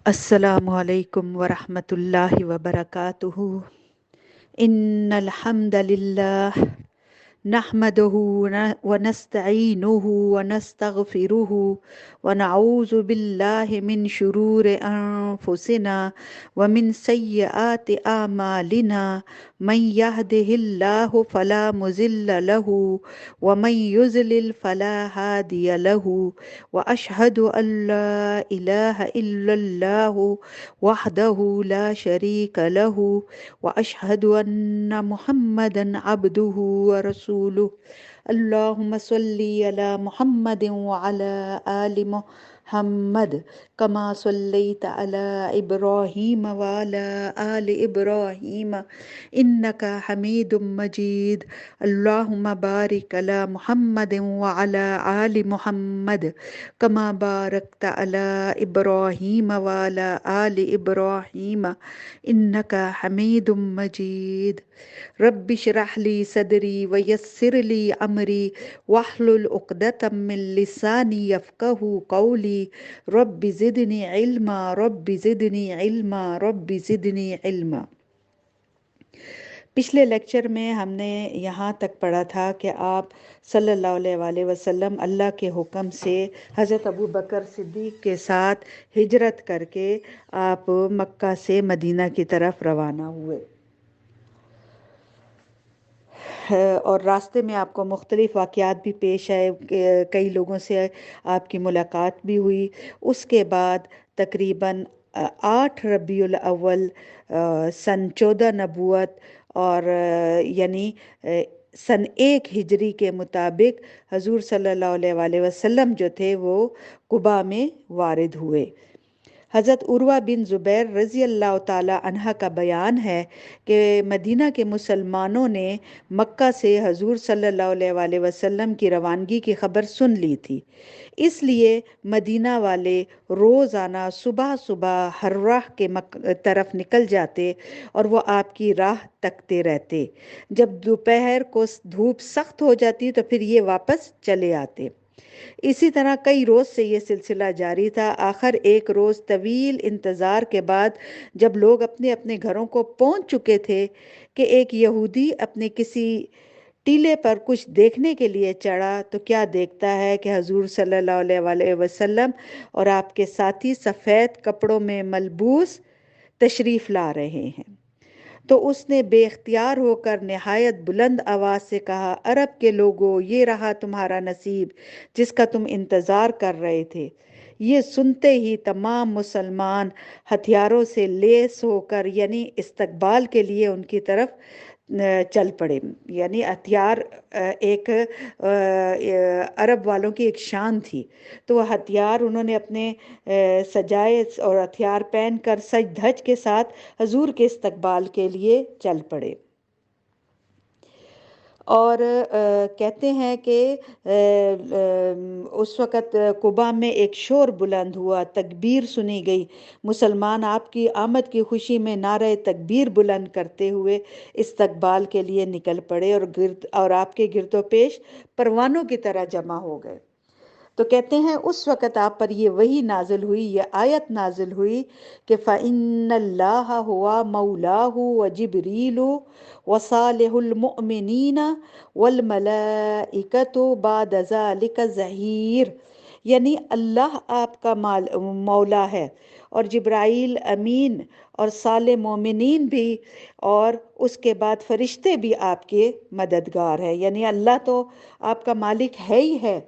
السلام علیکم ورحمۃ اللہ وبرکاتہ۔ ان الحمد للہ نحمده ونستعینه ونستغفره ونعوذ باللہ من شرور انفسنا ومن سیئات اعمالنا من يهده الله فلا مضل له ومن يضلل فلا هادي له واشهد ان لا اله الا الله وحده لا شريك له واشهد ان محمدا عبده ورسوله۔ اللهم صل على محمد وعلى آل محمد كما صليت على إبراهيم وعلى آل إبراهيم إنك حميد مجيد۔ اللهم بارك على محمد وعلى آل محمد كما باركت على إبراهيم وعلى آل إبراهيم إنك حميد مجيد۔ رب اشرح لي صدري ويسر لي امري واحلل عقدة من لساني يفقهوا قولي رب زدني علما رب زدني علما رب زدني علما۔ پچھلے لیکچر میں ہم نے یہاں تک پڑھا تھا کہ آپ صلی اللہ علیہ وآلہ وسلم اللہ کے حکم سے حضرت ابو بکر صدیق کے ساتھ ہجرت کر کے آپ مکہ سے مدینہ کی طرف روانہ ہوئے، اور راستے میں آپ کو مختلف واقعات بھی پیش آئے، کئی لوگوں سے آپ کی ملاقات بھی ہوئی۔ اس کے بعد تقریباً 8 ربیع الاول سن 14 نبوت اور یعنی سن 1 ہجری کے مطابق حضور صلی اللہ علیہ وآلہ وسلم جو تھے وہ قباء میں وارد ہوئے۔ حضرت عروہ بن زبیر رضی اللہ تعالی عنہ کا بیان ہے کہ مدینہ کے مسلمانوں نے مکہ سے حضور صلی اللہ علیہ وآلہ وسلم کی روانگی کی خبر سن لی تھی، اس لیے مدینہ والے روزانہ صبح صبح ہر راہ کے طرف نکل جاتے اور وہ آپ کی راہ تکتے رہتے۔ جب دوپہر کو دھوپ سخت ہو جاتی تو پھر یہ واپس چلے آتے۔ اسی طرح کئی روز سے یہ سلسلہ جاری تھا۔ آخر ایک روز طویل انتظار کے بعد جب لوگ اپنے اپنے گھروں کو پہنچ چکے تھے کہ ایک یہودی اپنے کسی ٹیلے پر کچھ دیکھنے کے لیے چڑھا تو کیا دیکھتا ہے کہ حضور صلی اللہ علیہ وآلہ وسلم اور آپ کے ساتھی سفید کپڑوں میں ملبوس تشریف لا رہے ہیں۔ تو اس نے بے اختیار ہو کر نہایت بلند آواز سے کہا، عرب کے لوگوں، یہ رہا تمہارا نصیب جس کا تم انتظار کر رہے تھے۔ یہ سنتے ہی تمام مسلمان ہتھیاروں سے لیس ہو کر یعنی استقبال کے لیے ان کی طرف چل پڑے۔ یعنی ہتھیار ایک عرب والوں کی ایک شان تھی، تو وہ ہتھیار انہوں نے اپنے سجائے اور ہتھیار پہن کر سج دھج کے ساتھ حضور کے استقبال کے لیے چل پڑے۔ اور کہتے ہیں کہ اس وقت قباء میں ایک شور بلند ہوا، تکبیر سنی گئی، مسلمان آپ کی آمد کی خوشی میں نعرہ تکبیر بلند کرتے ہوئے استقبال کے لیے نکل پڑے اور آپ کے گرد و پیش پروانوں کی طرح جمع ہو گئے۔ تو کہتے ہیں اس وقت آپ پر یہ وحی نازل ہوئی، یہ آیت نازل ہوئی کہ فَإِنَّ اللَّهَ هُوَ مَوْلَاهُ وَجِبْرِيلُ وَصَالِحُ الْمُؤْمِنِينَ وَالْمَلَائِكَةُ بَعْدَ ذَلِكَ ظَهِيرٌ، یعنی اللہ آپ کا مولا ہے اور جبرائیل امین اور صالح مومنین بھی، اور اس کے بعد فرشتے بھی آپ کے مددگار ہیں۔ یعنی اللہ تو آپ کا مالک ہے ہی ہے،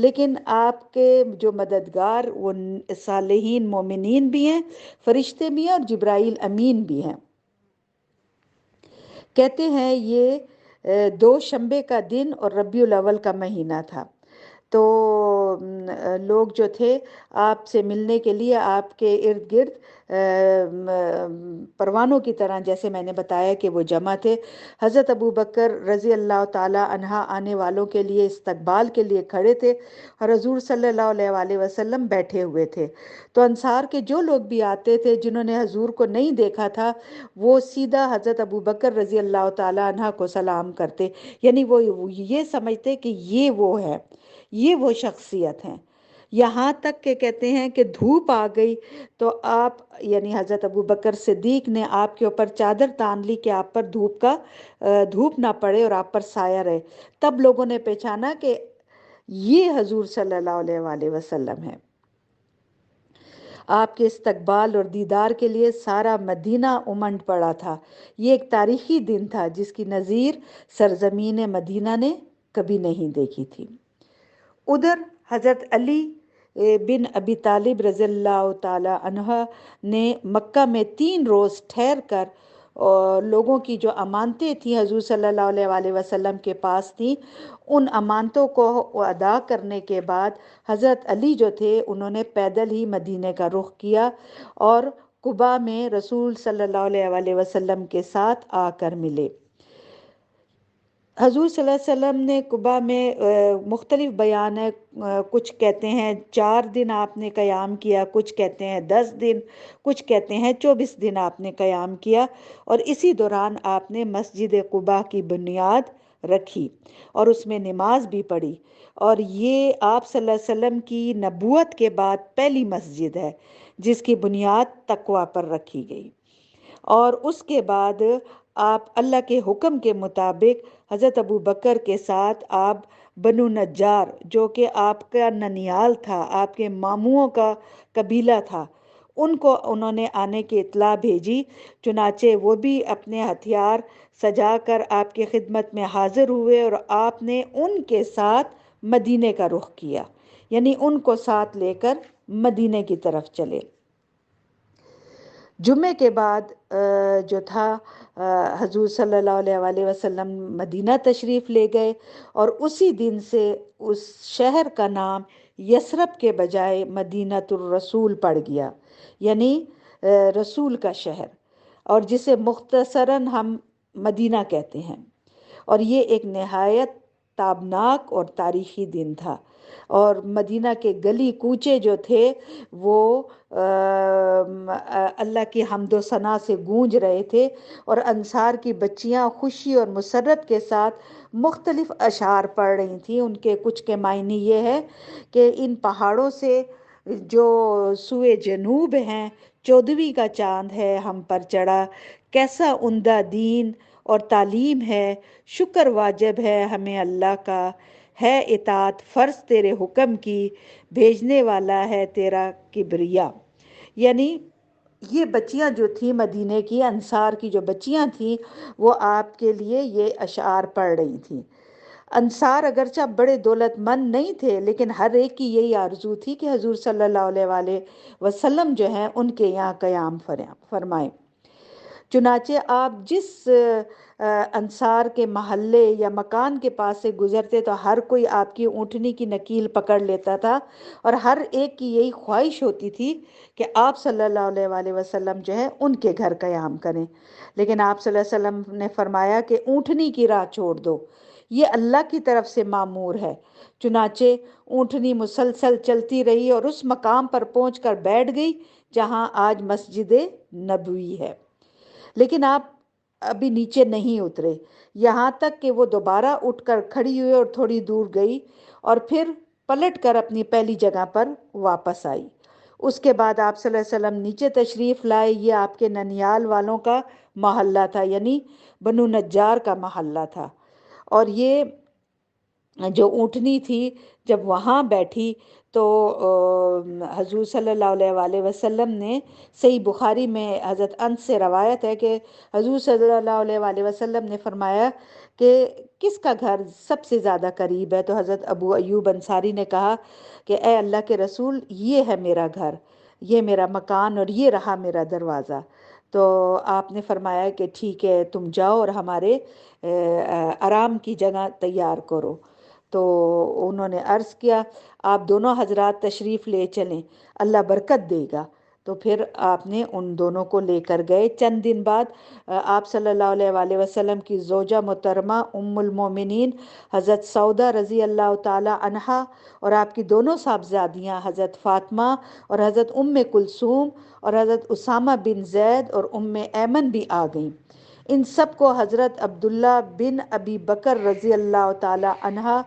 لیکن آپ کے جو مددگار وہ صالحین مومنین بھی ہیں، فرشتے بھی ہیں اور جبرائیل امین بھی ہیں۔ کہتے ہیں یہ 2 شنبے کا دن اور ربیع الاول کا مہینہ تھا، تو لوگ جو تھے آپ سے ملنے کے لیے آپ کے ارد گرد پروانوں کی طرح، جیسے میں نے بتایا کہ وہ جمع تھے۔ حضرت ابو بکر رضی اللہ تعالی عنہ آنے والوں کے لیے استقبال کے لیے کھڑے تھے اور حضور صلی اللہ علیہ وآلہ وسلم بیٹھے ہوئے تھے۔ تو انصار کے جو لوگ بھی آتے تھے جنہوں نے حضور کو نہیں دیکھا تھا، وہ سیدھا حضرت ابو بکر رضی اللہ تعالی عنہ کو سلام کرتے، یعنی وہ یہ سمجھتے کہ یہ وہ ہے، یہ وہ شخصیت ہیں۔ یہاں تک کہ کہتے ہیں کہ دھوپ آ گئی تو آپ یعنی حضرت ابو بکر صدیق نے آپ کے اوپر چادر تان لی کہ آپ پر دھوپ نہ پڑے اور آپ پر سایہ رہے. تب لوگوں نے پہچانا کہ یہ حضور صلی اللہ علیہ وآلہ وسلم ہے. آپ کے استقبال اور دیدار کے لیے سارا مدینہ امنڈ پڑا تھا. یہ ایک تاریخی دن تھا جس کی نظیر سرزمین مدینہ نے کبھی نہیں دیکھی تھی. ادھر حضرت علی بن ابی طالب رضی اللہ تعالی عنہ نے مکہ میں 3 روز ٹھہر کر لوگوں کی جو امانتیں تھیں حضور صلی اللہ علیہ وآلہ وسلم کے پاس تھیں، ان امانتوں کو ادا کرنے کے بعد حضرت علی جو تھے انہوں نے پیدل ہی مدینے کا رخ کیا اور قباء میں رسول صلی اللہ علیہ وآلہ وسلم کے ساتھ آ کر ملے. حضور صلی اللہ علیہ وسلم نے قباء میں مختلف بیان ہے، کچھ کہتے ہیں 4 دن آپ نے قیام کیا، کچھ کہتے ہیں 10 دن، کچھ کہتے ہیں 24 دن آپ نے قیام کیا، اور اسی دوران آپ نے مسجد قباء کی بنیاد رکھی اور اس میں نماز بھی پڑھی. اور یہ آپ صلی اللہ علیہ وسلم کی نبوت کے بعد پہلی مسجد ہے جس کی بنیاد تقوی پر رکھی گئی. اور اس کے بعد آپ اللہ کے حکم کے مطابق حضرت ابو بکر کے ساتھ آپ بنو نجار جو کہ آپ کا ننیال تھا، آپ کے ماموں کا قبیلہ تھا، ان کو انہوں نے آنے کی اطلاع بھیجی. چنانچہ وہ بھی اپنے ہتھیار سجا کر آپ کی خدمت میں حاضر ہوئے اور آپ نے ان کے ساتھ مدینے کا رخ کیا، یعنی ان کو ساتھ لے کر مدینے کی طرف چلے. جمعے کے بعد جو تھا حضور صلی اللہ علیہ وآلہ وسلم مدینہ تشریف لے گئے، اور اسی دن سے اس شہر کا نام یثرب کے بجائے مدینۃ الرسول پڑ گیا، یعنی رسول کا شہر، اور جسے مختصراً ہم مدینہ کہتے ہیں. اور یہ ایک نہایت تابناک اور تاریخی دن تھا، اور مدینہ کے گلی کوچے جو تھے وہ اللہ کی حمد و ثنا سے گونج رہے تھے، اور انصار کی بچیاں خوشی اور مسرت کے ساتھ مختلف اشعار پڑھ رہی تھیں. ان کے کچھ کے معنی یہ ہے کہ ان پہاڑوں سے جو سوئے جنوب ہیں 14ویں کا چاند ہے ہم پر چڑھا، کیسا عمدہ دین اور تعلیم ہے، شکر واجب ہے ہمیں اللہ کا، ہے اطاعت فرض تیرے حکم کی، بھیجنے والا ہے تیرا کبریا. یعنی یہ بچیاں جو تھیں مدینے کی انصار کی جو بچیاں تھیں وہ آپ کے لیے یہ اشعار پڑھ رہی تھیں. انصار اگرچہ بڑے دولت مند نہیں تھے، لیکن ہر ایک کی یہی آرزو تھی کہ حضور صلی اللہ علیہ وآلہ وسلم جو ہیں ان کے یہاں قیام فرمائیں. چنانچہ آپ جس انصار کے محلے یا مکان کے پاس سے گزرتے تو ہر کوئی آپ کی اونٹنی کی نکیل پکڑ لیتا تھا، اور ہر ایک کی یہی خواہش ہوتی تھی کہ آپ صلی اللہ علیہ وآلہ وسلم جو ہے ان کے گھر قیام کریں. لیکن آپ صلی اللہ علیہ وسلم نے فرمایا کہ اونٹنی کی راہ چھوڑ دو، یہ اللہ کی طرف سے مامور ہے. چنانچہ اونٹنی مسلسل چلتی رہی اور اس مقام پر پہنچ کر بیٹھ گئی جہاں آج مسجد نبوی ہے. لیکن آپ ابھی نیچے نہیں اترے یہاں تک کہ وہ دوبارہ اٹھ کر کھڑی ہوئی اور تھوڑی دور گئی اور پھر پلٹ کر اپنی پہلی جگہ پر واپس آئی. اس کے بعد آپ صلی اللہ علیہ وسلم نیچے تشریف لائے. یہ آپ کے ننیال والوں کا محلہ تھا، یعنی بنو نجار کا محلہ تھا. اور یہ جو اونٹنی تھی جب وہاں بیٹھی تو حضور صلی اللہ علیہ وآلہ وسلم نے، صحیح بخاری میں حضرت انس سے روایت ہے کہ حضور صلی اللہ علیہ وآلہ وسلم نے فرمایا کہ کس کا گھر سب سے زیادہ قریب ہے؟ تو حضرت ابو ایوب انصاری نے کہا کہ اے اللہ کے رسول، یہ ہے میرا گھر، یہ میرا مکان اور یہ رہا میرا دروازہ. تو آپ نے فرمایا کہ ٹھیک ہے، تم جاؤ اور ہمارے آرام کی جگہ تیار کرو. تو انہوں نے عرض کیا آپ دونوں حضرات تشریف لے چلیں، اللہ برکت دے گا. تو پھر آپ نے ان دونوں کو لے کر گئے. چند دن بعد آپ صلی اللہ علیہ وآلہ وسلم کی زوجہ محترمہ ام المومنین حضرت سعودہ رضی اللہ تعالی عنہا اور آپ کی دونوں صاحبزادیاں حضرت فاطمہ اور حضرت ام کلثوم اور حضرت اسامہ بن زید اور ام ایمن بھی آ گئیں. ان سب کو حضرت عبداللہ بن ابی بکر رضی اللہ تعالی عنہ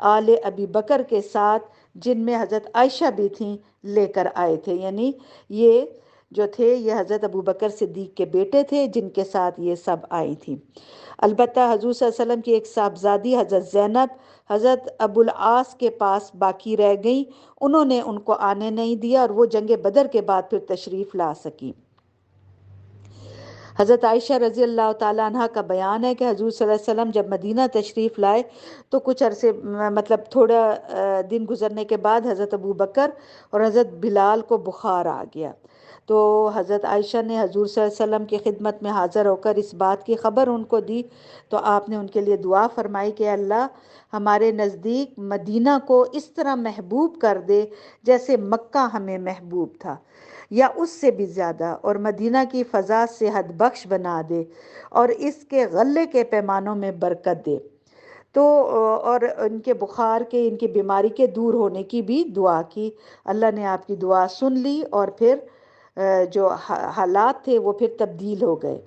آل ابی بکر کے ساتھ جن میں حضرت عائشہ بھی تھیں، لے کر آئے تھے. یعنی یہ جو تھے یہ حضرت ابو بکر صدیق کے بیٹے تھے جن کے ساتھ یہ سب آئی تھیں. البتہ حضور صلی اللہ علیہ وسلم کی ایک صاحبزادی حضرت زینب حضرت ابو العاص کے پاس باقی رہ گئیں. انہوں نے ان کو آنے نہیں دیا اور وہ جنگ بدر کے بعد پھر تشریف لا سکی. حضرت عائشہ رضی اللہ تعالیٰ عنہ کا بیان ہے کہ حضور صلی اللہ علیہ وسلم جب مدینہ تشریف لائے تو کچھ عرصے مطلب تھوڑا دن گزرنے کے بعد حضرت ابو بکر اور حضرت بلال کو بخار آ گیا. تو حضرت عائشہ نے حضور صلی اللہ علیہ وسلم کی خدمت میں حاضر ہو کر اس بات کی خبر ان کو دی. تو آپ نے ان کے لیے دعا فرمائی کہ اللہ ہمارے نزدیک مدینہ کو اس طرح محبوب کر دے جیسے مکہ ہمیں محبوب تھا یا اس سے بھی زیادہ، اور مدینہ کی فضا صحت بخش بنا دے اور اس کے غلے کے پیمانوں میں برکت دے. تو اور ان کے بخار کے، ان کی بیماری کے دور ہونے کی بھی دعا کی. اللہ نے آپ کی دعا سن لی اور پھر جو حالات تھے وہ پھر تبدیل ہو گئے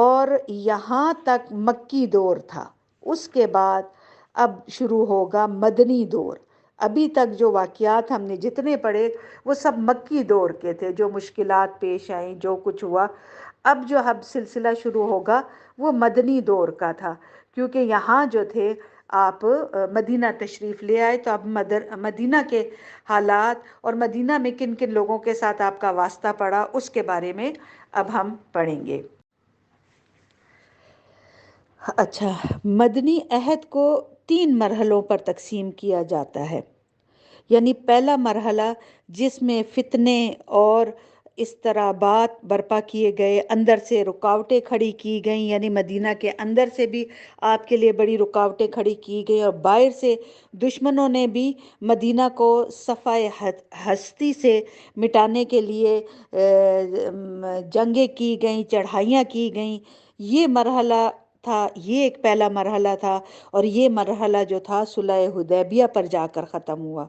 اور یہاں تک مکی دور تھا. اس کے بعد اب شروع ہوگا مدنی دور. ابھی تک جو واقعات ہم نے جتنے پڑھے وہ سب مکی دور کے تھے، جو مشکلات پیش آئیں، جو کچھ ہوا. اب جو اب سلسلہ شروع ہوگا وہ مدنی دور کا تھا، کیونکہ یہاں جو تھے آپ مدینہ تشریف لے آئے. تو اب مدینہ کے حالات اور مدینہ میں کن کن لوگوں کے ساتھ آپ کا واسطہ پڑا اس کے بارے میں اب ہم پڑھیں گے. اچھا، مدنی عہد کو 3 مرحلوں پر تقسیم کیا جاتا ہے. یعنی پہلا مرحلہ جس میں فتنے اور اضطرابات برپا کیے گئے، اندر سے رکاوٹیں کھڑی کی گئیں، یعنی مدینہ کے اندر سے بھی آپ کے لیے بڑی رکاوٹیں کھڑی کی گئی اور باہر سے دشمنوں نے بھی مدینہ کو صفائے ہستی سے مٹانے کے لیے جنگیں کی گئیں، چڑھائیاں کی گئیں. یہ مرحلہ تھا، یہ ایک پہلا مرحلہ تھا، اور یہ مرحلہ جو تھا صلح حدیبیہ پر جا کر ختم ہوا.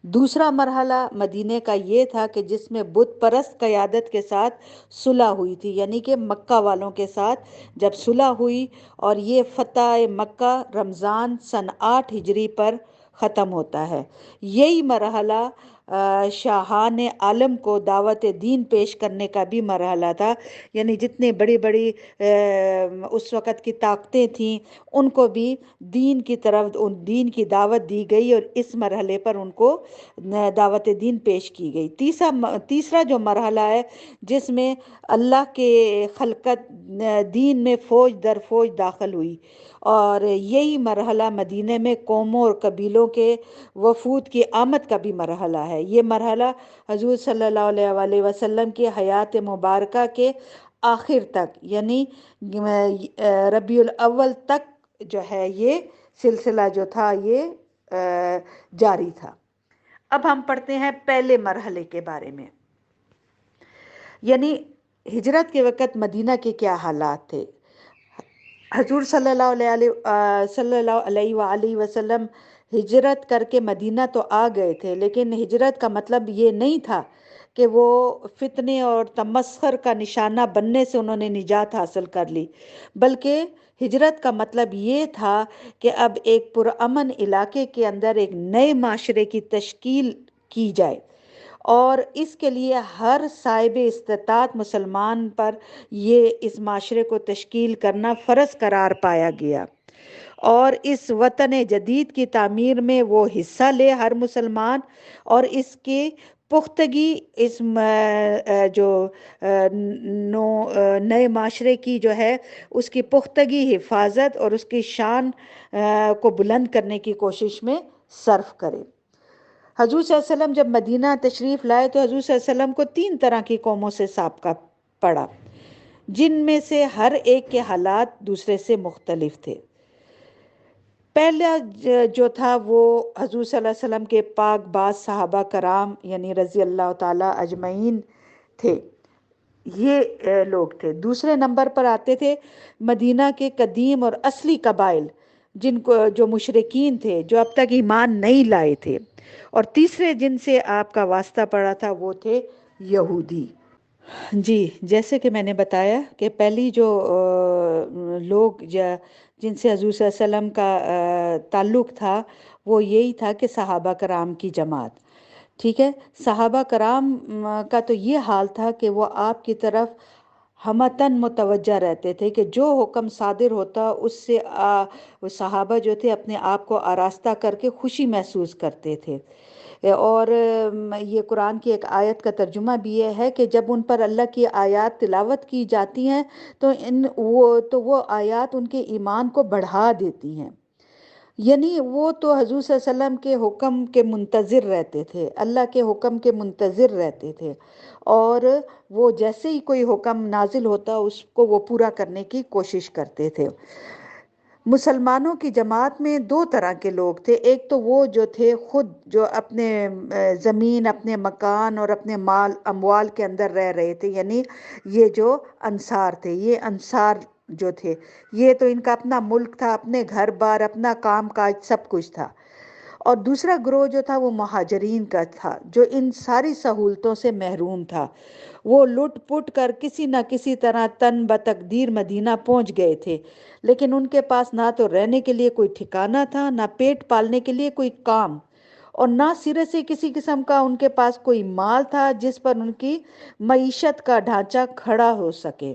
دوسرا مرحلہ مدینے کا یہ تھا کہ جس میں بت پرست قیادت کے ساتھ صلح ہوئی تھی، یعنی کہ مکہ والوں کے ساتھ جب صلح ہوئی، اور یہ فتح مکہ رمضان سن 8 ہجری پر ختم ہوتا ہے. یہی مرحلہ شاہان عالم کو دعوت دین پیش کرنے کا بھی مرحلہ تھا. یعنی جتنے بڑی بڑی اس وقت کی طاقتیں تھیں ان کو بھی دین کی طرف، دین کی دعوت دی گئی اور اس مرحلے پر ان کو دعوت دین پیش کی گئی. تیسرا جو مرحلہ ہے جس میں اللہ کے خلقت دین میں فوج در فوج داخل ہوئی، اور یہی مرحلہ مدینے میں قوموں اور قبیلوں کے وفود کی آمد کا بھی مرحلہ ہے. یہ مرحلہ حضور صلی اللہ علیہ وسلم کی حیات مبارکہ کے آخر تک، یعنی ربیع الاول تک جو ہے یہ سلسلہ جو تھا یہ جاری تھا. اب ہم پڑھتے ہیں پہلے مرحلے کے بارے میں، یعنی ہجرت کے وقت مدینہ کے کیا حالات تھے. حضور صلی اللہ علیہ وآلہ وسلم ہجرت کر کے مدینہ تو آ گئے تھے، لیکن ہجرت کا مطلب یہ نہیں تھا کہ وہ فتنے اور تمسخر کا نشانہ بننے سے انہوں نے نجات حاصل کر لی، بلکہ ہجرت کا مطلب یہ تھا کہ اب ایک پرامن علاقے کے اندر ایک نئے معاشرے کی تشکیل کی جائے، اور اس کے لیے ہر صاحب استطاعت مسلمان پر یہ اس معاشرے کو تشکیل کرنا فرض قرار پایا گیا، اور اس وطن جدید کی تعمیر میں وہ حصہ لے ہر مسلمان، اور اس کی پختگی، اس جو نئے معاشرے کی جو ہے اس کی پختگی، حفاظت اور اس کی شان کو بلند کرنے کی کوشش میں صرف کرے. حضور صلی اللہ علیہ وسلم جب مدینہ تشریف لائے تو حضور صلی اللہ علیہ وسلم کو 3 طرح کی قوموں سے سابقہ پڑا، جن میں سے ہر ایک کے حالات دوسرے سے مختلف تھے. پہلا جو تھا وہ حضور صلی اللہ علیہ وسلم کے پاک باز صحابہ کرام یعنی رضی اللہ تعالی اجمعین تھے، یہ لوگ تھے. دوسرے نمبر پر آتے تھے مدینہ کے قدیم اور اصلی قبائل، جن کو جو مشرکین تھے، جو اب تک ایمان نہیں لائے تھے، اور تیسرے جن سے آپ کا واسطہ پڑا تھا وہ تھے یہودی. جی، جیسے کہ میں نے بتایا کہ پہلی جو لوگ جن سے حضور صلی اللہ علیہ وسلم کا تعلق تھا وہ یہی تھا کہ صحابہ کرام کی جماعت، ٹھیک ہے۔ صحابہ کرام کا تو یہ حال تھا کہ وہ آپ کی طرف ہمتن متوجہ رہتے تھے کہ جو حکم صادر ہوتا اس سے وہ صحابہ جو تھے اپنے آپ کو آراستہ کر کے خوشی محسوس کرتے تھے۔ اور یہ قرآن کی ایک آیت کا ترجمہ بھی یہ ہے کہ جب ان پر اللہ کی آیات تلاوت کی جاتی ہیں تو وہ آیات ان کے ایمان کو بڑھا دیتی ہیں، یعنی وہ تو حضور صلی اللہ علیہ وسلم کے حکم کے منتظر رہتے تھے، اللہ کے حکم کے منتظر رہتے تھے، اور وہ جیسے ہی کوئی حکم نازل ہوتا اس کو وہ پورا کرنے کی کوشش کرتے تھے۔ مسلمانوں کی جماعت میں دو طرح کے لوگ تھے، ایک تو وہ جو تھے خود جو اپنے زمین، اپنے مکان اور اپنے مال اموال کے اندر رہ رہے تھے، یعنی یہ جو انصار تھے، یہ انصار جو تھے یہ تو ان کا اپنا ملک تھا، اپنے گھر بار، اپنا کام کاج سب کچھ تھا۔ اور دوسرا گروہ جو تھا وہ مہاجرین کا تھا، جو ان ساری سہولتوں سے محروم تھا۔ وہ لٹ پٹ کر کسی نہ کسی طرح تن بتقدیر مدینہ پہنچ گئے تھے، لیکن ان کے پاس نہ تو رہنے کے لیے کوئی ٹھکانہ تھا، نہ پیٹ پالنے کے لیے کوئی کام، اور نہ سرے سے کسی قسم کا ان کے پاس کوئی مال تھا جس پر ان کی معیشت کا ڈھانچہ کھڑا ہو سکے۔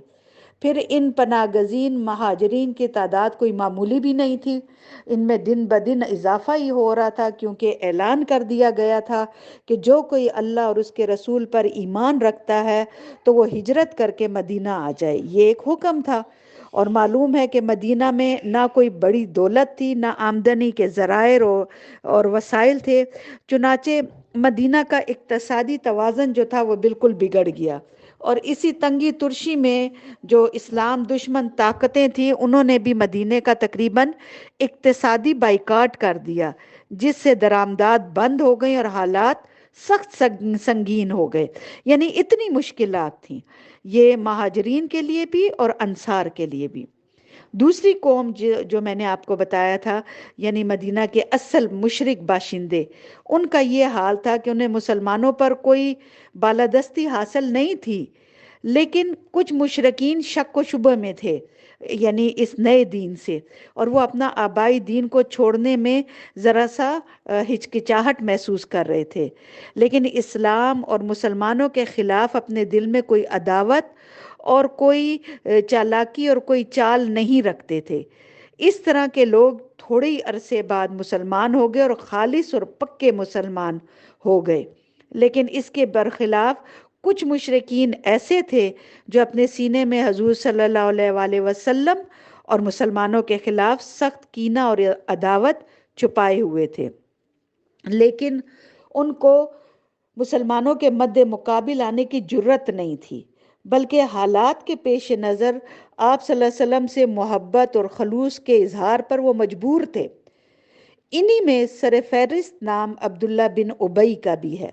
پھر ان پناہ گزین مہاجرین کی تعداد کوئی معمولی بھی نہیں تھی، ان میں دن بدن اضافہ ہی ہو رہا تھا، کیونکہ اعلان کر دیا گیا تھا کہ جو کوئی اللہ اور اس کے رسول پر ایمان رکھتا ہے تو وہ ہجرت کر کے مدینہ آ جائے، یہ ایک حکم تھا۔ اور معلوم ہے کہ مدینہ میں نہ کوئی بڑی دولت تھی، نہ آمدنی کے ذرائع اور وسائل تھے، چنانچہ مدینہ کا اقتصادی توازن جو تھا وہ بالکل بگڑ گیا، اور اسی تنگی ترشی میں جو اسلام دشمن طاقتیں تھیں انہوں نے بھی مدینے کا تقریباً اقتصادی بائیکاٹ کر دیا، جس سے درآمدات بند ہو گئی اور حالات سخت سنگین ہو گئے، یعنی اتنی مشکلات تھیں یہ مہاجرین کے لیے بھی اور انصار کے لیے بھی۔ دوسری قوم جو میں نے آپ کو بتایا تھا، یعنی مدینہ کے اصل مشرک باشندے، ان کا یہ حال تھا کہ انہیں مسلمانوں پر کوئی بالادستی حاصل نہیں تھی، لیکن کچھ مشرکین شک و شبہ میں تھے، یعنی اس نئے دین سے، اور وہ اپنا آبائی دین کو چھوڑنے میں ذرا سا ہچکچاہٹ محسوس کر رہے تھے، لیکن اسلام اور مسلمانوں کے خلاف اپنے دل میں کوئی عداوت اور کوئی چالاکی اور کوئی چال نہیں رکھتے تھے۔ اس طرح کے لوگ تھوڑے ہی عرصے بعد مسلمان ہو گئے اور خالص اور پکے مسلمان ہو گئے، لیکن اس کے برخلاف کچھ مشرکین ایسے تھے جو اپنے سینے میں حضور صلی اللہ علیہ وآلہ وسلم اور مسلمانوں کے خلاف سخت کینہ اور عداوت چھپائے ہوئے تھے، لیکن ان کو مسلمانوں کے مد مقابل آنے کی جرت نہیں تھی، بلکہ حالات کے پیش نظر آپ صلی اللہ علیہ وسلم سے محبت اور خلوص کے اظہار پر وہ مجبور تھے۔ انہی میں سر فہرست نام عبداللہ بن ابی کا بھی ہے۔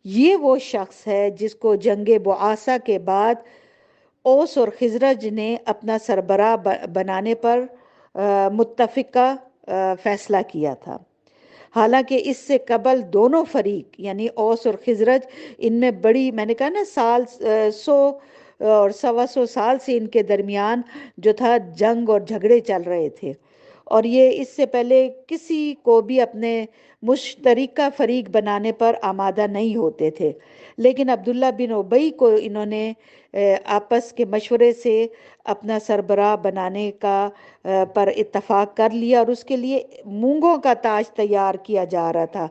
یہ وہ شخص ہے جس کو جنگ بعاثہ کے بعد اوس اور خزرج نے اپنا سربراہ بنانے پر متفقہ فیصلہ کیا تھا، حالانکہ اس سے قبل دونوں فریق یعنی اوس اور خزرج ان میں بڑی، میں نے کہا نا، سال 100 اور 125 سال سے ان کے درمیان جو تھا جنگ اور جھگڑے چل رہے تھے، اور یہ اس سے پہلے کسی کو بھی اپنے مشترکہ فریق بنانے پر آمادہ نہیں ہوتے تھے، لیکن عبداللہ بن ابی کو انہوں نے آپس کے مشورے سے اپنا سربراہ بنانے کا پر اتفاق کر لیا، اور اس کے لیے مونگوں کا تاج تیار کیا جا رہا تھا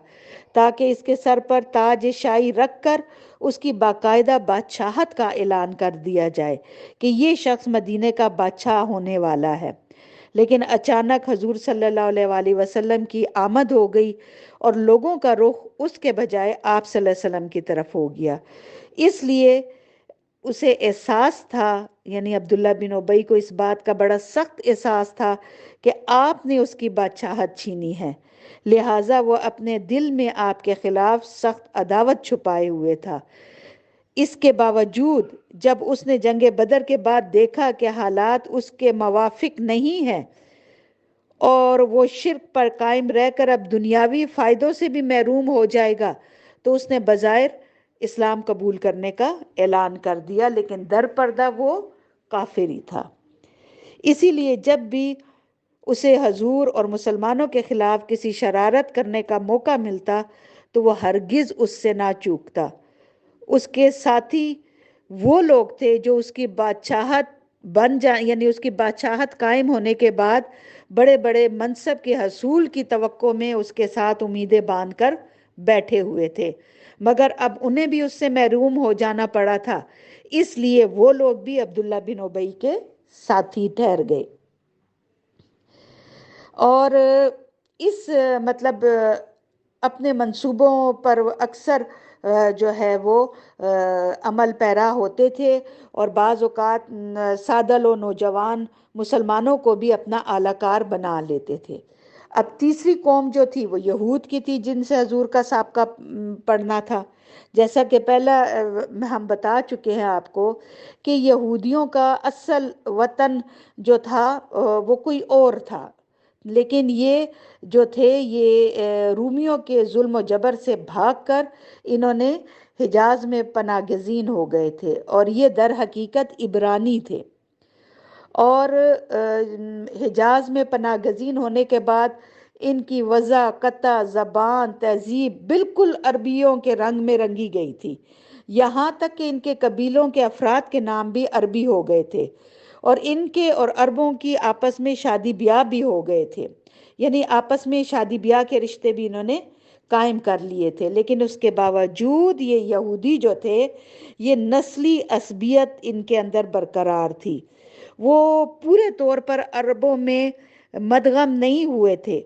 تاکہ اس کے سر پر تاج شاہی رکھ کر اس کی باقاعدہ بادشاہت کا اعلان کر دیا جائے کہ یہ شخص مدینے کا بادشاہ ہونے والا ہے۔ لیکن اچانک حضور صلی اللہ علیہ وآلہ وسلم کی آمد ہو گئی اور لوگوں کا رخ اس کے بجائے آپ صلی اللہ علیہ وسلم کی طرف ہو گیا، اس لیے اسے احساس تھا، یعنی عبداللہ بن ابی کو اس بات کا بڑا سخت احساس تھا کہ آپ نے اس کی بادشاہت چھینی ہے، لہٰذا وہ اپنے دل میں آپ کے خلاف سخت عداوت چھپائے ہوئے تھا۔ اس کے باوجود جب اس نے جنگ بدر کے بعد دیکھا کہ حالات اس کے موافق نہیں ہیں اور وہ شرک پر قائم رہ کر اب دنیاوی فائدوں سے بھی محروم ہو جائے گا، تو اس نے بظاہر اسلام قبول کرنے کا اعلان کر دیا، لیکن در پردہ وہ کافر ہی تھا۔ اسی لیے جب بھی اسے حضور اور مسلمانوں کے خلاف کسی شرارت کرنے کا موقع ملتا تو وہ ہرگز اس سے نہ چوکتا۔ اس کے ساتھی وہ لوگ تھے جو اس کی بادشاہت بن جائیں، یعنی اس کی بادشاہت قائم ہونے کے بعد بڑے بڑے منصب کے حصول کی توقع میں اس کے ساتھ امیدیں باندھ کر بیٹھے ہوئے تھے، مگر اب انہیں بھی اس سے محروم ہو جانا پڑا تھا، اس لیے وہ لوگ بھی عبداللہ بن ابی کے ساتھی ٹھہر گئے۔ اور اس مطلب اپنے منصوبوں پر اکثر جو ہے وہ عمل پیرا ہوتے تھے، اور بعض اوقات سادہ لو نوجوان مسلمانوں کو بھی اپنا اعلی کار بنا لیتے تھے۔ اب تیسری قوم جو تھی وہ یہود کی تھی، جن سے حضور کا سابقہ پڑھنا تھا۔ جیسا کہ پہلا ہم بتا چکے ہیں آپ کو کہ یہودیوں کا اصل وطن جو تھا وہ کوئی اور تھا، لیکن یہ جو تھے یہ رومیوں کے ظلم و جبر سے بھاگ کر انہوں نے حجاز میں پناہ گزین ہو گئے تھے، اور یہ در حقیقت عبرانی تھے۔ اور حجاز میں پناہ گزین ہونے کے بعد ان کی وضع، قطع، زبان، تہذیب بالکل عربیوں کے رنگ میں رنگی گئی تھی، یہاں تک کہ ان کے قبیلوں کے افراد کے نام بھی عربی ہو گئے تھے، اور ان کے اور عربوں کی آپس میں شادی بیاہ بھی ہو گئے تھے، یعنی آپس میں شادی بیاہ کے رشتے بھی انہوں نے قائم کر لیے تھے۔ لیکن اس کے باوجود یہ یہودی جو تھے، یہ نسلی عصبیت ان کے اندر برقرار تھی، وہ پورے طور پر عربوں میں مدغم نہیں ہوئے تھے،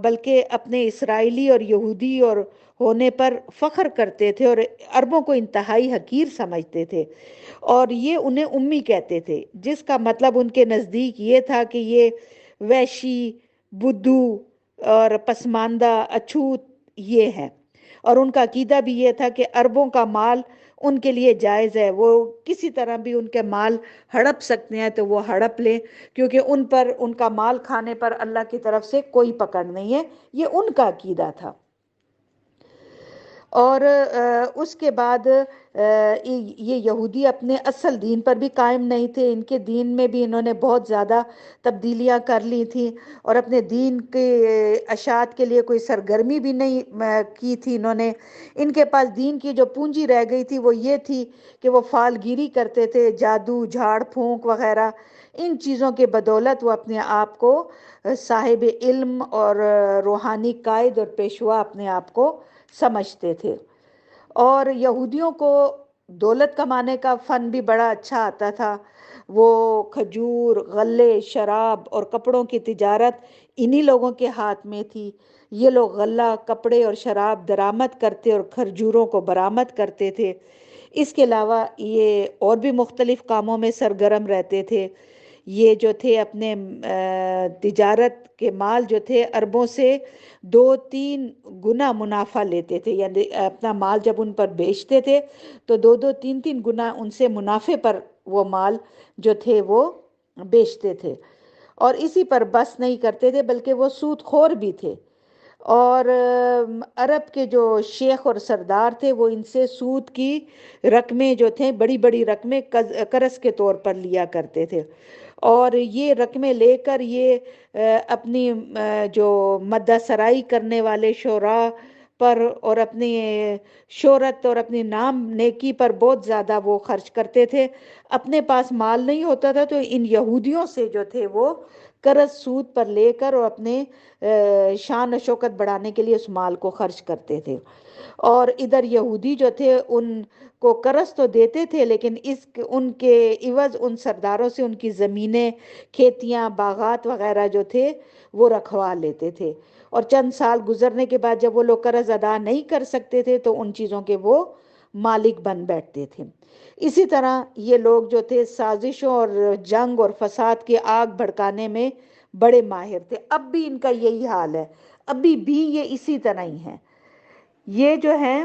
بلکہ اپنے اسرائیلی اور یہودی اور ہونے پر فخر کرتے تھے، اور عربوں کو انتہائی حقیر سمجھتے تھے، اور یہ انہیں امی کہتے تھے، جس کا مطلب ان کے نزدیک یہ تھا کہ یہ وحشی، بدو اور پسماندہ، اچھوت یہ ہیں، اور ان کا عقیدہ بھی یہ تھا کہ عربوں کا مال ان کے لیے جائز ہے، وہ کسی طرح بھی ان کے مال ہڑپ سکتے ہیں تو وہ ہڑپ لیں، کیونکہ ان پر، ان کا مال کھانے پر اللہ کی طرف سے کوئی پکڑ نہیں ہے، یہ ان کا عقیدہ تھا۔ اور اس کے بعد یہ یہودی اپنے اصل دین پر بھی قائم نہیں تھے، ان کے دین میں بھی انہوں نے بہت زیادہ تبدیلیاں کر لی تھیں، اور اپنے دین کے اشاعت کے لیے کوئی سرگرمی بھی نہیں کی تھی انہوں نے۔ ان کے پاس دین کی جو پونجی رہ گئی تھی وہ یہ تھی کہ وہ فال گیری کرتے تھے، جادو، جھاڑ پھونک وغیرہ، ان چیزوں کے بدولت وہ اپنے آپ کو صاحب علم اور روحانی قائد اور پیشوا اپنے آپ کو سمجھتے تھے۔ اور یہودیوں کو دولت کمانے کا فن بھی بڑا اچھا آتا تھا، وہ کھجور، غلے، شراب اور کپڑوں کی تجارت انہی لوگوں کے ہاتھ میں تھی۔ یہ لوگ غلہ، کپڑے اور شراب درآمد کرتے اور کھجوروں کو برآمد کرتے تھے۔ اس کے علاوہ یہ اور بھی مختلف کاموں میں سرگرم رہتے تھے۔ یہ جو تھے اپنے تجارت کے مال جو تھے عربوں سے 2-3 گنا منافع لیتے تھے، یعنی اپنا مال جب ان پر بیچتے تھے تو 2-3 گنا ان سے منافع پر وہ مال جو تھے وہ بیچتے تھے، اور اسی پر بس نہیں کرتے تھے بلکہ وہ سود خور بھی تھے۔ اور عرب کے جو شیخ اور سردار تھے وہ ان سے سود کی رقمیں جو تھے، بڑی بڑی رقمیں قرض کے طور پر لیا کرتے تھے، اور یہ رقمیں لے کر یہ اپنی جو مدح سرائی کرنے والے شعراء پر اور اپنی شہرت اور اپنی نام نیکی پر بہت زیادہ وہ خرچ کرتے تھے۔ اپنے پاس مال نہیں ہوتا تھا تو ان یہودیوں سے جو تھے وہ قرض سود پر لے کر اور اپنے شان و شوکت بڑھانے کے لیے اس مال کو خرچ کرتے تھے۔ اور ادھر یہودی جو تھے ان کو قرض تو دیتے تھے، لیکن ان کے عوض ان سرداروں سے ان کی زمینیں، کھیتیاں، باغات وغیرہ جو تھے وہ رکھوا لیتے تھے، اور چند سال گزرنے کے بعد جب وہ لوگ قرض ادا نہیں کر سکتے تھے تو ان چیزوں کے وہ مالک بن بیٹھتے تھے۔ اسی طرح یہ لوگ جو تھے سازشوں اور جنگ اور فساد کی آگ بھڑکانے میں بڑے ماہر تھے۔ اب بھی ان کا یہی حال ہے، ابھی بھی یہ اسی طرح ہی ہیں۔ یہ جو ہیں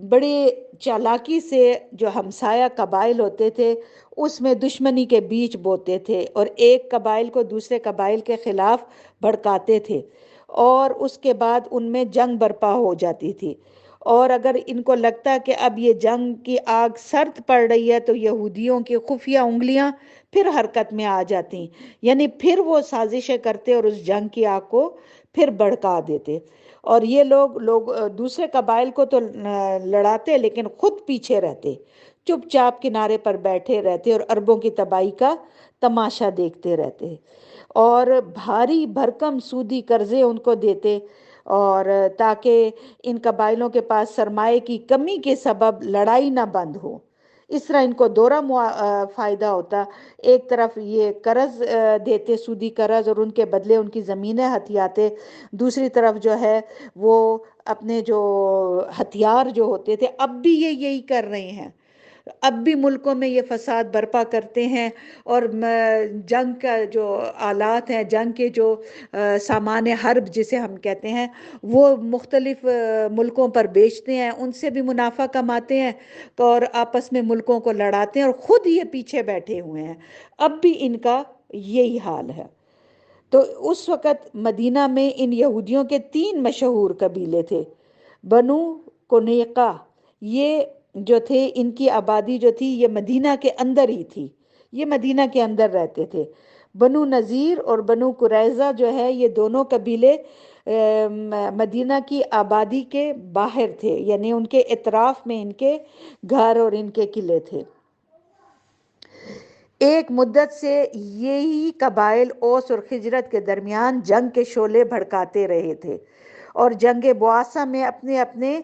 بڑے چالاکی سے جو ہمسایہ قبائل ہوتے تھے اس میں دشمنی کے بیچ بوتے تھے، اور ایک قبائل کو دوسرے قبائل کے خلاف بھڑکاتے تھے، اور اس کے بعد ان میں جنگ برپا ہو جاتی تھی، اور اگر ان کو لگتا کہ اب یہ جنگ کی آگ سرد پڑ رہی ہے تو یہودیوں کی خفیہ انگلیاں پھر حرکت میں آ جاتی، یعنی پھر وہ سازشیں کرتے اور اس جنگ کی آگ کو پھر بھڑکا دیتے۔ اور یہ لوگ دوسرے قبائل کو تو لڑاتے لیکن خود پیچھے رہتے، چپ چاپ کنارے پر بیٹھے رہتے اور عربوں کی تباہی کا تماشا دیکھتے رہتے، اور بھاری بھرکم سودی قرضے ان کو دیتے، اور تاکہ ان قبائلوں کے پاس سرمایے کی کمی کے سبب لڑائی نہ بند ہو۔ اس طرح ان کو دورہ فائدہ ہوتا، ایک طرف یہ قرض دیتے، سودی قرض، اور ان کے بدلے ان کی زمینیں ہتھیاتے، دوسری طرف جو ہے وہ اپنے جو ہتھیار جو ہوتے تھے، اب بھی یہ یہی کر رہے ہیں، اب بھی ملکوں میں یہ فساد برپا کرتے ہیں، اور جنگ کا جو آلات ہیں، جنگ کے جو سامان حرب جسے ہم کہتے ہیں، وہ مختلف ملکوں پر بیچتے ہیں، ان سے بھی منافع کماتے ہیں، اور آپس میں ملکوں کو لڑاتے ہیں، اور خود یہ پیچھے بیٹھے ہوئے ہیں۔ اب بھی ان کا یہی حال ہے۔ تو اس وقت مدینہ میں ان یہودیوں کے 3 مشہور قبیلے تھے، بنو کنیقہ، یہ جو تھے ان کی آبادی جو تھی یہ مدینہ کے اندر ہی تھی، یہ مدینہ کے اندر رہتے تھے۔ بنو نذیر اور بنو قریظہ جو ہے یہ دونوں قبیلے مدینہ کی آبادی کے باہر تھے، یعنی ان کے اطراف میں ان کے گھر اور ان کے قلعے تھے۔ ایک مدت سے یہی قبائل اوس اور خزرج کے درمیان جنگ کے شعلے بھڑکاتے رہے تھے، اور جنگ بواسہ میں اپنے اپنے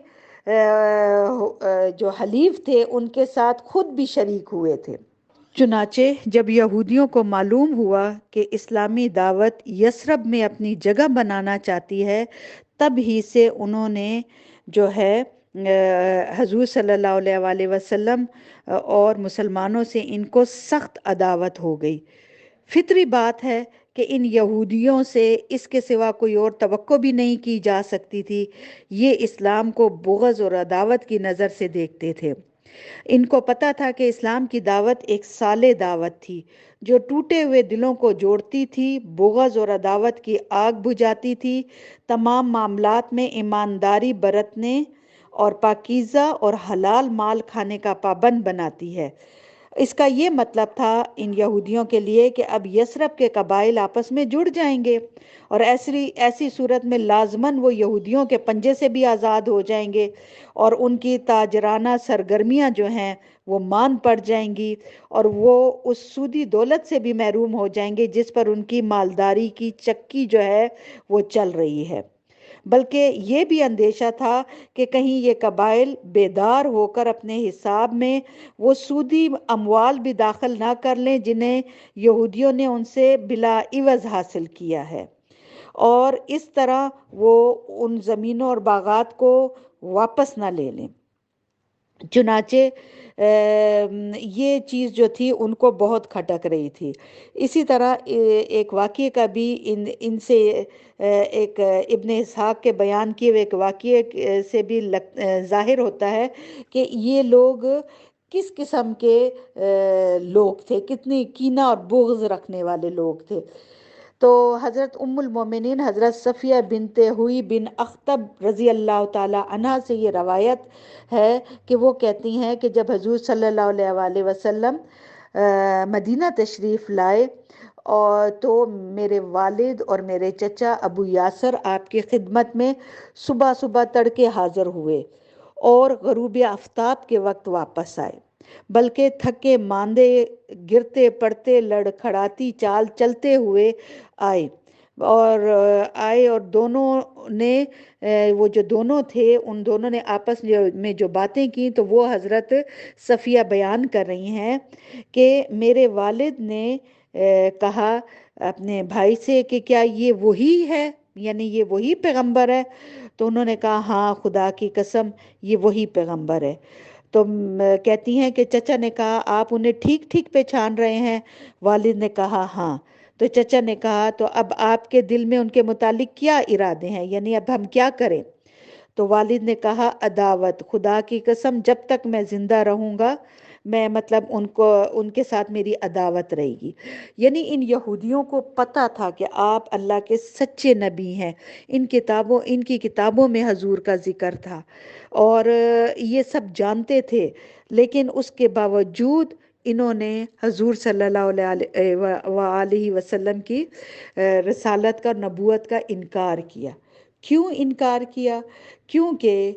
جو حلیف تھے ان کے ساتھ خود بھی شریک ہوئے تھے۔ چنانچہ جب یہودیوں کو معلوم ہوا کہ اسلامی دعوت یثرب میں اپنی جگہ بنانا چاہتی ہے، تب ہی سے انہوں نے جو ہے حضور صلی اللہ علیہ وآلہ وسلم اور مسلمانوں سے ان کو سخت عداوت ہو گئی۔ فطری بات ہے کہ ان یہودیوں سے اس کے سوا کوئی اور توقع بھی نہیں کی جا سکتی تھی، یہ اسلام کو بغض اور عداوت کی نظر سے دیکھتے تھے۔ ان کو پتہ تھا کہ اسلام کی دعوت ایک صالح دعوت تھی جو ٹوٹے ہوئے دلوں کو جوڑتی تھی، بغض اور عداوت کی آگ بجھاتی تھی، تمام معاملات میں ایمانداری برتنے اور پاکیزہ اور حلال مال کھانے کا پابند بناتی ہے۔ اس کا یہ مطلب تھا ان یہودیوں کے لیے کہ اب یثرب کے قبائل آپس میں جڑ جائیں گے، اور ایسی صورت میں لازماً وہ یہودیوں کے پنجے سے بھی آزاد ہو جائیں گے، اور ان کی تاجرانہ سرگرمیاں جو ہیں وہ مان پڑ جائیں گی، اور وہ اس سودی دولت سے بھی محروم ہو جائیں گے جس پر ان کی مالداری کی چکی جو ہے وہ چل رہی ہے۔ بلکہ یہ بھی اندیشہ تھا کہ کہیں یہ قبائل بیدار ہو کر اپنے حساب میں وہ سودی اموال بھی داخل نہ کر لیں جنہیں یہودیوں نے ان سے بلا عوض حاصل کیا ہے، اور اس طرح وہ ان زمینوں اور باغات کو واپس نہ لے لیں۔ چنانچہ یہ چیز جو تھی ان کو بہت کھٹک رہی تھی۔ اسی طرح ایک واقعے کا بھی ان سے ایک ابن اسحاق کے بیان کیے ہوئے ایک واقعے سے بھی ظاہر ہوتا ہے کہ یہ لوگ کس قسم کے لوگ تھے، کتنی کینہ اور بغض رکھنے والے لوگ تھے۔ تو حضرت ام المومنین حضرت صفیہ بنت ہوئی بن اخطب رضی اللہ تعالی عنہ سے یہ روایت ہے کہ وہ کہتی ہیں کہ جب حضور صلی اللہ علیہ وآلہ وسلم مدینہ تشریف لائے اور تو میرے والد اور میرے چچا ابو یاسر آپ کی خدمت میں صبح صبح تڑکے حاضر ہوئے اور غروب آفتاب کے وقت واپس آئے، بلکہ تھکے ماندے گرتے پڑتے لڑکھڑاتی چال چلتے ہوئے آئے اور دونوں نے وہ جو دونوں تھے ان دونوں نے آپس میں جو باتیں کی تو وہ حضرت صفیہ بیان کر رہی ہیں کہ میرے والد نے کہا اپنے بھائی سے کہ کیا یہ وہی ہے، یعنی یہ وہی پیغمبر ہے؟ تو انہوں نے کہا ہاں خدا کی قسم یہ وہی پیغمبر ہے۔ تو کہتی ہیں کہ چچا نے کہا آپ انہیں ٹھیک ٹھیک پہچان رہے ہیں؟ والد نے کہا ہاں۔ تو چچا نے کہا تو اب آپ کے دل میں ان کے متعلق کیا ارادے ہیں، یعنی اب ہم کیا کریں؟ تو والد نے کہا عداوت، خدا کی قسم جب تک میں زندہ رہوں گا میں مطلب ان کے ساتھ میری عداوت رہے گی۔ یعنی ان یہودیوں کو پتہ تھا کہ آپ اللہ کے سچے نبی ہیں، ان کی کتابوں میں حضور کا ذکر تھا اور یہ سب جانتے تھے، لیکن اس کے باوجود انہوں نے حضور صلی اللہ علیہ وسلم کی رسالت کا، نبوت کا انکار کیا۔ کیوں انکار کیا؟ کیونکہ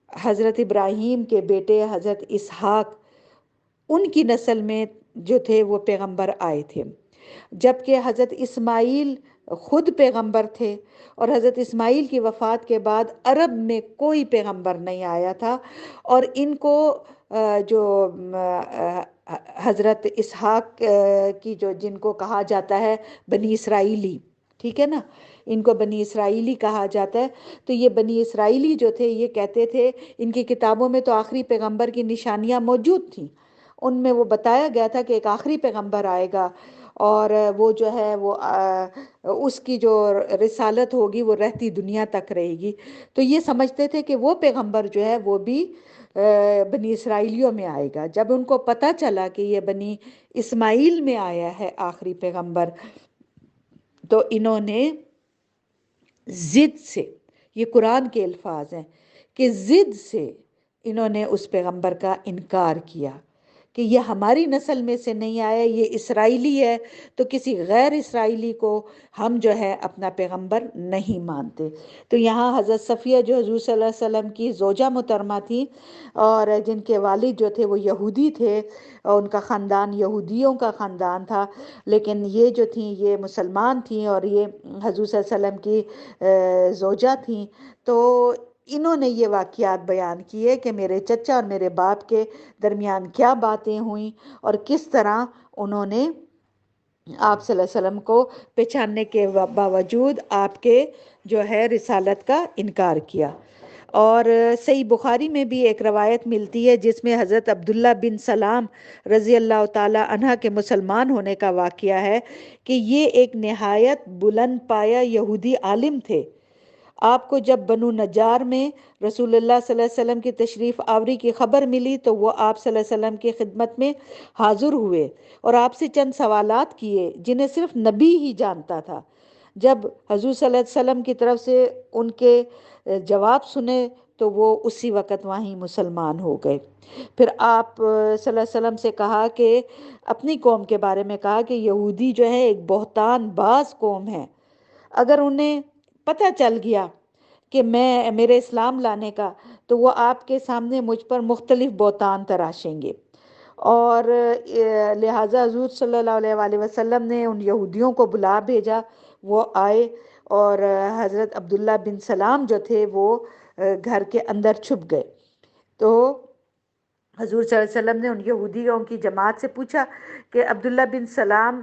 حضرت ابراہیم کے بیٹے حضرت اسحاق، ان کی نسل میں جو تھے وہ پیغمبر آئے تھے، جبکہ حضرت اسماعیل خود پیغمبر تھے، اور حضرت اسماعیل کی وفات کے بعد عرب میں کوئی پیغمبر نہیں آیا تھا، اور ان کو جو حضرت اسحاق کی جن کو کہا جاتا ہے بنی اسرائیلی، ٹھیک ہے نا، ان کو بنی اسرائیلی کہا جاتا ہے، تو یہ بنی اسرائیلی جو تھے یہ کہتے تھے، ان کی کتابوں میں تو آخری پیغمبر کی نشانیاں موجود تھیں، ان میں وہ بتایا گیا تھا کہ ایک آخری پیغمبر آئے گا اور وہ جو ہے وہ اس کی جو رسالت ہوگی وہ رہتی دنیا تک رہے گی، تو یہ سمجھتے تھے کہ وہ پیغمبر جو ہے وہ بھی بنی اسرائیلیوں میں آئے گا۔ جب ان کو پتہ چلا کہ یہ بنی اسماعیل میں آیا ہے آخری پیغمبر، تو انہوں نے ضد سے، یہ قرآن کے الفاظ ہیں کہ ضد سے انہوں نے اس پیغمبر کا انکار کیا کہ یہ ہماری نسل میں سے نہیں آیا، یہ اسرائیلی ہے، تو کسی غیر اسرائیلی کو ہم جو ہے اپنا پیغمبر نہیں مانتے۔ تو یہاں حضرت صفیہ جو حضور صلی اللہ علیہ وسلم کی زوجہ محترمہ تھیں اور جن کے والد جو تھے وہ یہودی تھے، اور ان کا خاندان یہودیوں کا خاندان تھا، لیکن یہ جو تھیں یہ مسلمان تھیں اور یہ حضور صلی اللہ علیہ وسلم کی زوجہ تھیں، تو انہوں نے یہ واقعات بیان کیے کہ میرے چچا اور میرے باپ کے درمیان کیا باتیں ہوئیں اور کس طرح انہوں نے آپ صلی اللہ علیہ وسلم کو پہچاننے کے باوجود آپ کے جو ہے رسالت کا انکار کیا۔ اور صحیح بخاری میں بھی ایک روایت ملتی ہے جس میں حضرت عبداللہ بن سلام رضی اللہ تعالی عنہ کے مسلمان ہونے کا واقعہ ہے کہ یہ ایک نہایت بلند پایہ یہودی عالم تھے۔ آپ کو جب بنو نجار میں رسول اللہ صلی اللہ علیہ وسلم کی تشریف آوری کی خبر ملی تو وہ آپ صلی اللہ علیہ وسلم کی خدمت میں حاضر ہوئے اور آپ سے چند سوالات کیے جنہیں صرف نبی ہی جانتا تھا۔ جب حضور صلی اللہ علیہ وسلم کی طرف سے ان کے جواب سنے تو وہ اسی وقت وہیں مسلمان ہو گئے۔ پھر آپ صلی اللہ علیہ وسلم سے کہا کہ اپنی قوم کے بارے میں کہا کہ یہودی جو ہے ایک بہتان باز قوم ہے، اگر انہیں پتہ چل گیا کہ میرے اسلام لانے کا تو وہ آپ کے سامنے مجھ پر مختلف بہتان تراشیں گے، اور لہٰذا حضور صلی اللہ علیہ وسلم نے ان یہودیوں کو بلا بھیجا، وہ آئے اور حضرت عبداللہ بن سلام جو تھے وہ گھر کے اندر چھپ گئے۔ تو حضور صلی اللہ علیہ وسلم نے ان یہودیوں کی جماعت سے پوچھا کہ عبداللہ بن سلام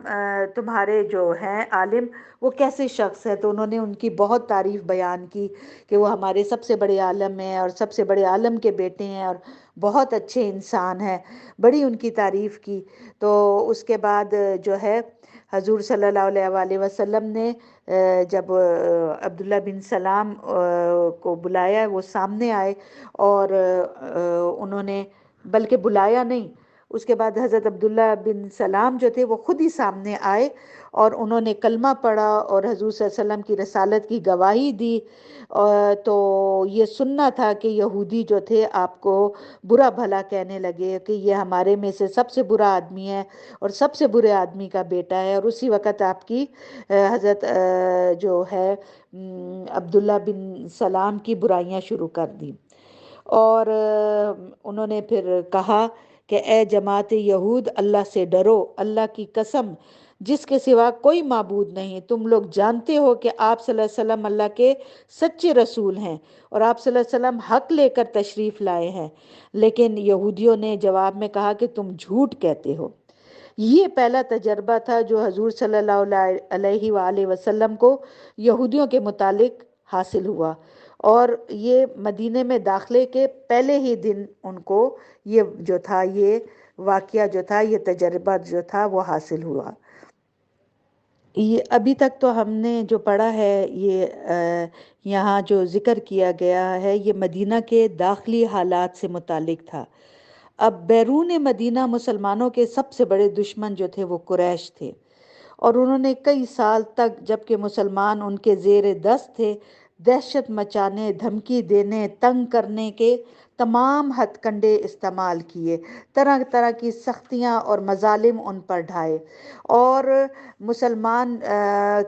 تمہارے جو ہیں عالم وہ کیسے شخص ہے؟ تو انہوں نے ان کی بہت تعریف بیان کی کہ وہ ہمارے سب سے بڑے عالم ہیں اور سب سے بڑے عالم کے بیٹے ہیں اور بہت اچھے انسان ہیں، بڑی ان کی تعریف کی۔ تو اس کے بعد جو ہے حضور صلی اللہ علیہ وسلم نے جب عبداللہ بن سلام کو بلایا، وہ سامنے آئے اور انہوں نے بلکہ بلایا نہیں، اس کے بعد حضرت عبداللہ بن سلام جو تھے وہ خود ہی سامنے آئے اور انہوں نے کلمہ پڑھا اور حضور صلی اللہ علیہ وسلم کی رسالت کی گواہی دی۔ تو یہ سننا تھا کہ یہودی جو تھے آپ کو برا بھلا کہنے لگے کہ یہ ہمارے میں سے سب سے برا آدمی ہے اور سب سے برے آدمی کا بیٹا ہے، اور اسی وقت آپ کی حضرت جو ہے عبداللہ بن سلام کی برائیاں شروع کر دیں۔ اور انہوں نے پھر کہا کہ اے جماعت یہود، اللہ سے ڈرو، اللہ کی قسم جس کے سوا کوئی معبود نہیں، تم لوگ جانتے ہو کہ آپ صلی اللہ علیہ وسلم اللہ کے سچے رسول ہیں اور آپ صلی اللہ علیہ وسلم حق لے کر تشریف لائے ہیں، لیکن یہودیوں نے جواب میں کہا کہ تم جھوٹ کہتے ہو۔ یہ پہلا تجربہ تھا جو حضور صلی اللہ علیہ وآلہ وسلم کو یہودیوں کے متعلق حاصل ہوا، اور یہ مدینے میں داخلے کے پہلے ہی دن ان کو یہ جو تھا، یہ واقعہ جو تھا، یہ تجربہ جو تھا وہ حاصل ہوا۔ یہ ابھی تک تو ہم نے جو پڑھا ہے، یہ یہاں جو ذکر کیا گیا ہے یہ مدینہ کے داخلی حالات سے متعلق تھا۔ اب بیرون مدینہ مسلمانوں کے سب سے بڑے دشمن جو تھے وہ قریش تھے، اور انہوں نے کئی سال تک جبکہ مسلمان ان کے زیر دست تھے، دہشت مچانے، دھمکی دینے، تنگ کرنے کے تمام ہتھ کنڈے استعمال کیے، طرح طرح کی سختیاں اور مظالم ان پر ڈھائے، اور مسلمان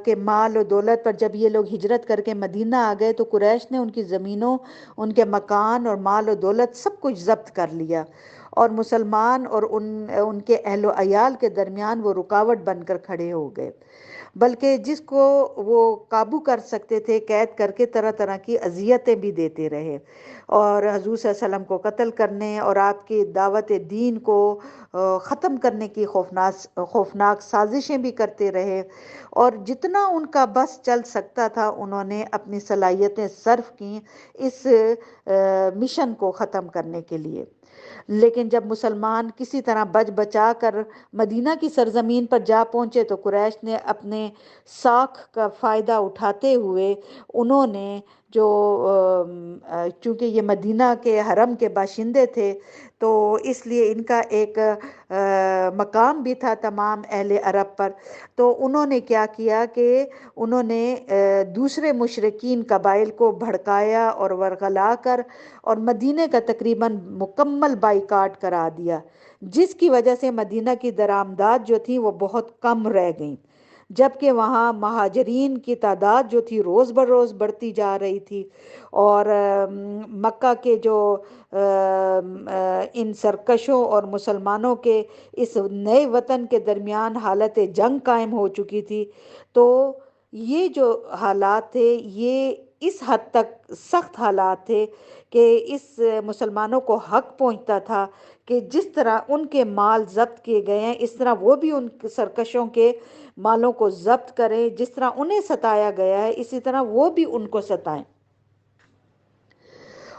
کے مال و دولت پر جب یہ لوگ ہجرت کر کے مدینہ آ گئے تو قریش نے ان کی زمینوں، ان کے مکان اور مال و دولت سب کچھ ضبط کر لیا، اور مسلمان اور ان کے اہل و عیال کے درمیان وہ رکاوٹ بن کر کھڑے ہو گئے، بلکہ جس کو وہ قابو کر سکتے تھے قید کر کے طرح طرح کی اذیتیں بھی دیتے رہے، اور حضور صلی اللہ علیہ وسلم کو قتل کرنے اور آپ کی دعوت دین کو ختم کرنے کی خوفناک سازشیں بھی کرتے رہے، اور جتنا ان کا بس چل سکتا تھا انہوں نے اپنی صلاحیتیں صرف کیں اس مشن کو ختم کرنے کے لیے۔ لیکن جب مسلمان کسی طرح بچ بچا کر مدینہ کی سرزمین پر جا پہنچے تو قریش نے اپنے ساکھ کا فائدہ اٹھاتے ہوئے انہوں نے جو چونکہ یہ مدینہ کے حرم کے باشندے تھے تو اس لیے ان کا ایک مقام بھی تھا تمام اہل عرب پر، تو انہوں نے کیا کیا کہ انہوں نے دوسرے مشرکین قبائل کو بھڑکایا اور ورغلا کر اور مدینہ کا تقریباً مکمل بائیکاٹ کرا دیا، جس کی وجہ سے مدینہ کی درآمدات جو تھی وہ بہت کم رہ گئیں، جبکہ وہاں مہاجرین کی تعداد جو تھی روز بروز بڑھتی جا رہی تھی، اور مکہ کے جو ان سرکشوں اور مسلمانوں کے اس نئے وطن کے درمیان حالت جنگ قائم ہو چکی تھی، تو یہ جو حالات تھے یہ اس حد تک سخت حالات تھے کہ اس مسلمانوں کو حق پہنچتا تھا کہ جس طرح ان کے مال ضبط کیے گئے ہیں اس طرح وہ بھی ان سرکشوں کے مالوں کو ضبط کریں، جس طرح انہیں ستایا گیا ہے اسی طرح وہ بھی ان کو ستائیں،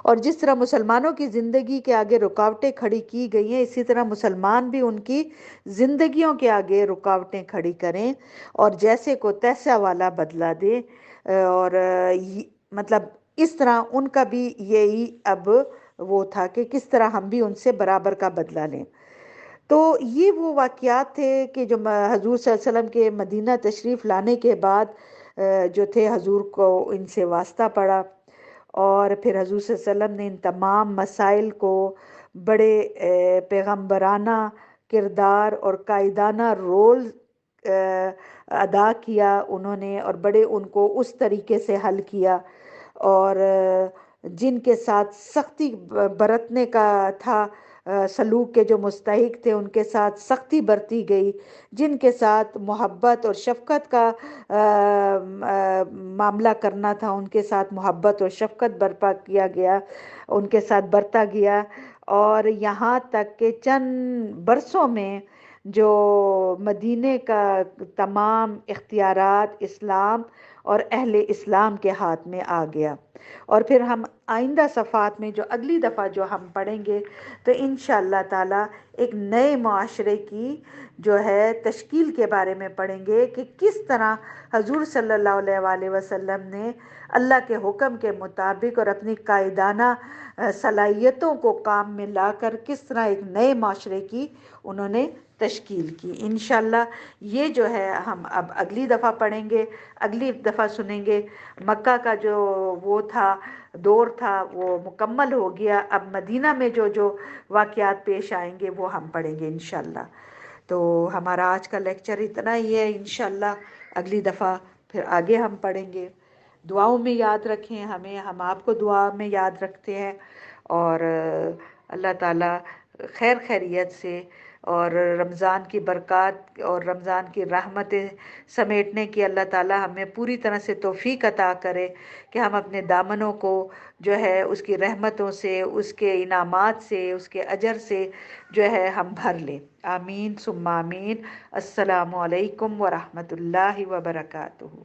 اور جس طرح مسلمانوں کی زندگی کے آگے رکاوٹیں کھڑی کی گئی ہیں اسی طرح مسلمان بھی ان کی زندگیوں کے آگے رکاوٹیں کھڑی کریں اور جیسے کو تیسا والا بدلہ دیں، اور مطلب اس طرح ان کا بھی یہی اب وہ تھا کہ کس طرح ہم بھی ان سے برابر کا بدلہ لیں۔ تو یہ وہ واقعات تھے کہ جو حضور صلی اللہ علیہ وسلم کے مدینہ تشریف لانے کے بعد جو تھے حضور کو ان سے واسطہ پڑا، اور پھر حضور صلی اللہ علیہ وسلم نے ان تمام مسائل کو بڑے پیغمبرانہ کردار اور قائدانہ رول ادا کیا انہوں نے، اور بڑے ان کو اس طریقے سے حل کیا، اور جن کے ساتھ سختی برتنے کا تھا، سلوک کے جو مستحق تھے ان کے ساتھ سختی برتی گئی، جن کے ساتھ محبت اور شفقت کا معاملہ کرنا تھا ان کے ساتھ محبت اور شفقت برپا کیا گیا، ان کے ساتھ برتا گیا، اور یہاں تک کہ چند برسوں میں جو مدینے کا تمام اختیارات اسلام اور اہل اسلام کے ہاتھ میں آ گیا۔ اور پھر ہم آئندہ صفحات میں جو اگلی دفعہ جو ہم پڑھیں گے تو انشاءاللہ تعالی ایک نئے معاشرے کی جو ہے تشکیل کے بارے میں پڑھیں گے کہ کس طرح حضور صلی اللہ علیہ وآلہ وسلم نے اللہ کے حکم کے مطابق اور اپنی قائدانہ صلاحیتوں کو کام میں لا کر کس طرح ایک نئے معاشرے کی انہوں نے تشکیل کی۔ انشاءاللہ یہ جو ہے ہم اب اگلی دفعہ پڑھیں گے، اگلی دفعہ سنیں گے۔ مکہ کا جو وہ تھا دور تھا وہ مکمل ہو گیا، اب مدینہ میں جو جو واقعات پیش آئیں گے وہ ہم پڑھیں گے انشاءاللہ۔ تو ہمارا آج کا لیکچر اتنا ہی ہے، انشاءاللہ اگلی دفعہ پھر آگے ہم پڑھیں گے۔ دعاؤں میں یاد رکھیں ہمیں، ہم آپ کو دعا میں یاد رکھتے ہیں، اور اللہ تعالیٰ خیر خیریت سے اور رمضان کی برکات اور رمضان کی رحمتیں سمیٹنے کی اللہ تعالیٰ ہمیں پوری طرح سے توفیق عطا کرے کہ ہم اپنے دامنوں کو جو ہے اس کی رحمتوں سے، اس کے انعامات سے، اس کے اجر سے جو ہے ہم بھر لیں۔ آمین ثم آمین۔ السلام علیکم ورحمۃ اللہ وبرکاتہ۔